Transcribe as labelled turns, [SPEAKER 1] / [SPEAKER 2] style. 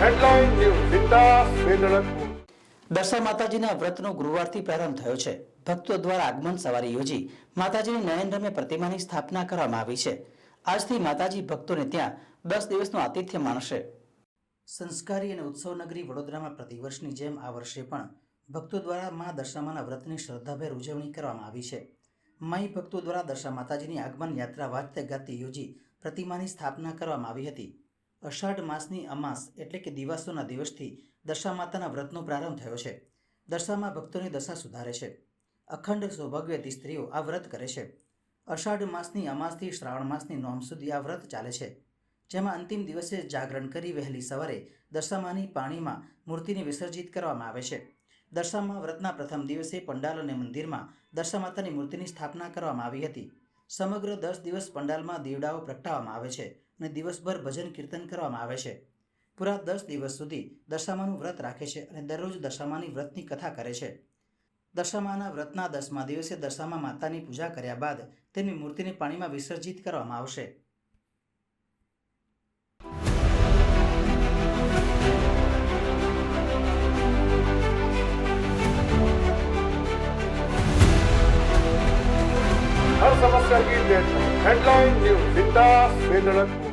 [SPEAKER 1] Headline news Sita Vedalkapur.
[SPEAKER 2] દર્શા માતાજીના વ્રતનો ગુરુવારથી પ્રારંભ થયો છે. ભક્તો દ્વારા આગમન સવારી યોજી માતાજીની નયનરમ્ય પ્રતિમાની સ્થાપના કરવામાં આવી છે. આજથી માતાજી ભક્તોને ત્યાં 10 દિવસનું આતિથ્ય માણશે. સંસ્કારી અને ઉત્સવ નગરી વડોદરામાં પ્રતિવર્ષની જેમ આ વર્ષે પણ ભક્તો દ્વારા મા દર્શામાના વ્રતની શ્રદ્ધાભેર ઉજવણી કરવામાં આવી છે. માઈ ભક્તો દ્વારા દર્શા માતાજીની આગમન યાત્રા વાજતે ગાજતે યોજી પ્રતિમાની સ્થાપના કરવામાં આવી હતી. અષાઢ માસની અમાસ એટલે કે દિવાસોના દિવસથી દર્શા માતાના વ્રતનો પ્રારંભ થયો છે. દર્શામાં ભક્તોની દશા સુધારે છે. અખંડ સૌભાગ્યવતી સ્ત્રીઓ આ વ્રત કરે છે. અષાઢ માસની અમાસથી શ્રાવણ માસની નોમ સુધી આ વ્રત ચાલે છે, જેમાં અંતિમ દિવસે જાગરણ કરી વહેલી સવારે દર્શામાની પાણીમાં મૂર્તિને વિસર્જિત કરવામાં આવે છે. દર્શામાં વ્રતના પ્રથમ દિવસે પંડાલ અને મંદિરમાં દર્શા માતાની મૂર્તિની સ્થાપના કરવામાં આવી હતી. સમગ્ર 10 દિવસ પંડાલમાં દીવડાઓ પ્રગટાવવામાં આવે છે અને દિવસભર ભજન કીર્તન કરવામાં આવે છે. પૂરા 10 દિવસ સુધી દર્શામાનું વ્રત રાખે છે અને દરરોજ દર્શામાની વ્રતની કથા કરે છે. દર્શામાના વ્રતના 10મા દિવસે દર્શામા માતાની પૂજા કર્યા બાદ તેમની મૂર્તિને પાણીમાં વિસર્જિત કરવામાં આવશે.
[SPEAKER 1] हर समस्या की डेट हेडलाइन न्यूज સીતા વેદળકપુર.